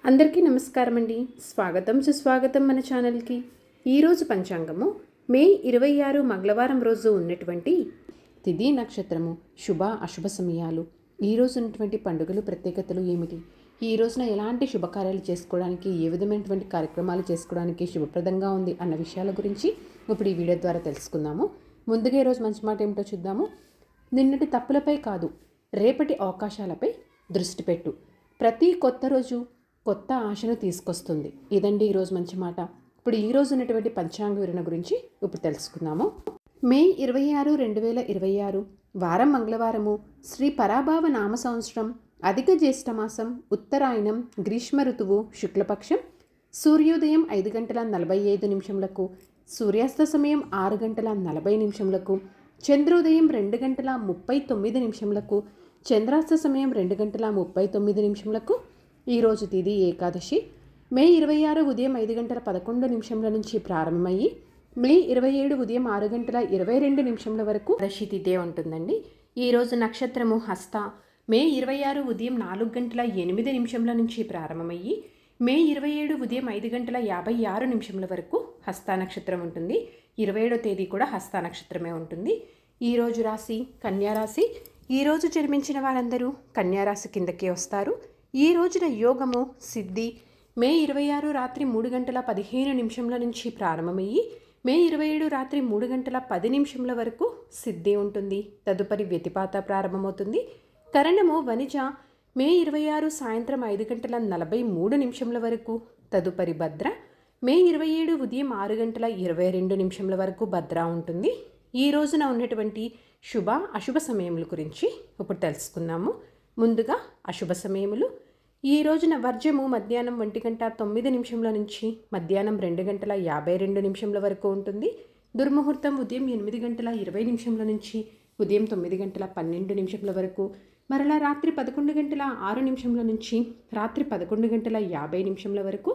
అందరికీ నమస్కారం అండి. స్వాగతం సుస్వాగతం మన ఛానల్కి. ఈరోజు పంచాంగము మే 26 మంగళవారం రోజు ఉన్నటువంటి తిథి నక్షత్రము శుభ అశుభ సమయాలు, ఈరోజు ఉన్నటువంటి పండుగలు ప్రత్యేకతలు ఏమిటి, ఈ రోజున ఎలాంటి శుభకార్యాలు చేసుకోవడానికి, ఏ విధమైనటువంటి కార్యక్రమాలు చేసుకోవడానికి శుభప్రదంగా ఉంది అన్న విషయాల గురించి ఇప్పుడు ఈ వీడియో ద్వారా తెలుసుకుందాము. ముందుగా ఈరోజు మంచి మాట ఏమిటో చూద్దాము. నిన్నటి తప్పులపై కాదు, రేపటి అవకాశాలపై దృష్టి పెట్టు. ప్రతి కొత్త రోజు కొత్త ఆశను తీసుకొస్తుంది. ఇదండి ఈరోజు మంచి మాట. ఇప్పుడు ఈరోజు ఉన్నటువంటి పంచాంగ వివరణ గురించి ఇప్పుడు తెలుసుకుందాము. మే 26, 2026 వారం మంగళవారము, శ్రీ పరాభావ నామ సంవత్సరం, అధిక జ్యేష్ఠమాసం, ఉత్తరాయణం, గ్రీష్మ ఋతువు, శుక్లపక్షం, సూర్యోదయం 5:45, సూర్యాస్త సమయం 6:40, చంద్రోదయం 2:39, చంద్రాస్త సమయం 2:39. ఈరోజు తిథి ఏకాదశి. మే 26 ఉదయం 5:11 నుంచి ప్రారంభమయ్యి మే 27 ఉదయం 6:22 వరకు దశి తిథి ఉంటుందండి. ఈరోజు నక్షత్రము హస్త. మే 26 ఉదయం 4:08 నుంచి ప్రారంభమయ్యి మే 27 ఉదయం 5:56 వరకు హస్త నక్షత్రం ఉంటుంది. 27వ తేదీ కూడా హస్త నక్షత్రమే ఉంటుంది. ఈరోజు రాశి కన్యారాశి. ఈరోజు జన్మించిన వారందరూ కన్యారాశి కిందకే వస్తారు. ఈ రోజున యోగము సిద్ధి. మే 26 రాత్రి 3:15 నుంచి ప్రారంభమయ్యి మే 27 రాత్రి 3:10 వరకు సిద్ధి ఉంటుంది. తదుపరి వ్యతిపాత ప్రారంభమవుతుంది. కరణము వనిజ. మే 26 సాయంత్రం 5:43 వరకు. తదుపరి భద్ర. మే 27 ఉదయం 6:22 వరకు భద్ర ఉంటుంది. ఈ రోజున ఉన్నటువంటి శుభ అశుభ సమయముల గురించి ఇప్పుడు తెలుసుకుందాము. ముందుగా అశుభ సమయములు. ఈ రోజున వర్జము మధ్యాహ్నం 1:09 నుంచి మధ్యాహ్నం 2:52 వరకు ఉంటుంది. దుర్ముహూర్తం ఉదయం 8:20 నుంచి ఉదయం 9:12 వరకు. మరలా రాత్రి 11:06 నుంచి రాత్రి 11:50 వరకు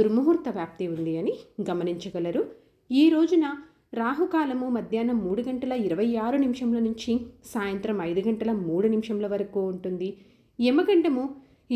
దుర్ముహూర్త వ్యాప్తి ఉంది అని గమనించగలరు. ఈ రోజున రాహుకాలము మధ్యాహ్నం 3:26 నుంచి సాయంత్రం 5:03 వరకు ఉంటుంది. యమగండము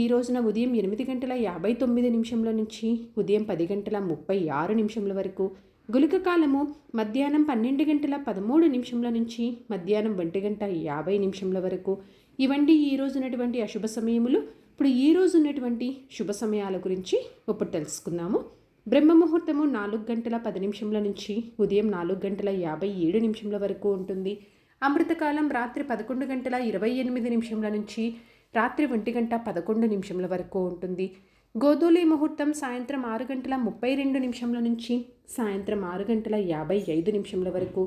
ఈ రోజున ఉదయం 8:59 నుంచి ఉదయం 10:36 వరకు. గుళిక కాలము మధ్యాహ్నం 12:13 నుంచి మధ్యాహ్నం 1:50 వరకు. ఇవండి ఈ రోజు ఉన్నటువంటి అశుభ సమయములు. ఇప్పుడు ఈ రోజు ఉన్నటువంటి శుభ సమయాల గురించి ఇప్పుడు తెలుసుకుందాము. బ్రహ్మముహూర్తము 4:10 నుంచి ఉదయం 4:57 వరకు ఉంటుంది. అమృతకాలం రాత్రి 11:28 నుంచి రాత్రి 1:11 వరకు ఉంటుంది. గోధూళి ముహూర్తం సాయంత్రం 6:32 నుంచి సాయంత్రం 6:55 వరకు.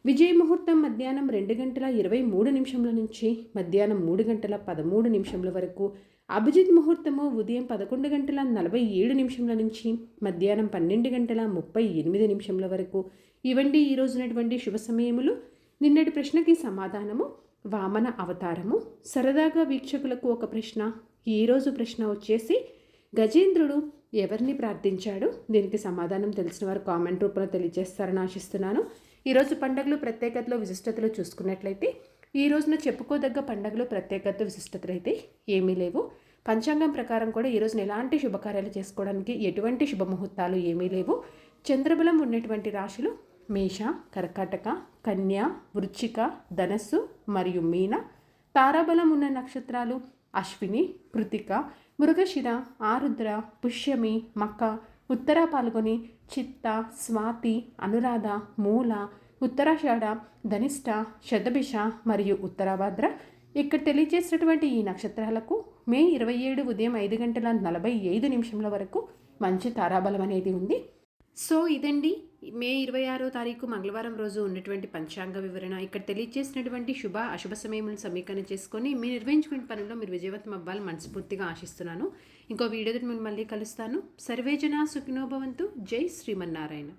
విజయ ముహూర్తం మధ్యాహ్నం 2:23 నుంచి మధ్యాహ్నం 3:13 వరకు. అభిజిత్ ముహూర్తము ఉదయం 11:47 నుంచి మధ్యాహ్నం 12:38 వరకు. ఇవండి ఈ రోజునటువంటి శుభ సమయములు. నిన్నటి ప్రశ్నకి సమాధానము వామన అవతారము. సరదాగా వీక్షకులకు ఒక ప్రశ్న. ఈరోజు ప్రశ్న వచ్చేసి గజేంద్రుడు ఎవరిని ప్రార్థించాడు? దీనికి సమాధానం తెలిసిన వారు కామెంట్ రూపంలో తెలియజేస్తారని ఆశిస్తున్నాను. ఈరోజు పండుగలు ప్రత్యేకతలు విశిష్టతలు చూసుకున్నట్లయితే ఈ రోజున చెప్పుకోదగ్గ పండుగలు ప్రత్యేకత విశిష్టతలు అయితే ఏమీ లేవు. పంచాంగం ప్రకారం కూడా ఈ రోజున ఎలాంటి శుభకార్యాలు చేసుకోవడానికి ఎటువంటి శుభముహూర్తాలు ఏమీ లేవు. చంద్రబలం ఉన్నటువంటి రాశులు మేష, కర్కాటక, కన్య, వృశ్చిక, ధనస్సు మరియు మీన. తారాబలం ఉన్న నక్షత్రాలు అశ్విని, కృతిక, మృగశిర, ఆరుద్ర, పుష్యమి, మక, ఉత్తర పాల్గొని, చిత్త, స్వాతి, అనురాధ, మూల, ఉత్తరాషాఢ, ధనిష్ట, శతభిష మరియు ఉత్తరాభాద్ర. ఇక్కడ తెలియజేసినటువంటి ఈ నక్షత్రాలకు మే 27 ఉదయం 5:45 వరకు మంచి తారాబలం అనేది ఉంది. సో ఇదండి మే 26వ తారీఖు మంగళవారం రోజు ఉన్నటువంటి పంచాంగ వివరణ. ఇక్కడ తెలియజేసినటువంటి శుభ అశుభ సమయములను సమీకరణ చేసుకొని మీరు నిర్వహించుకునే పనుల్లో మీరు విజయవంతం అవ్వాలని మనస్ఫూర్తిగా ఆశిస్తున్నాను. ఇంకో వీడియోతో నేను మళ్ళీ కలుస్తాను. సర్వేజన సుఖినో భవంతు. జై శ్రీమన్నారాయణ.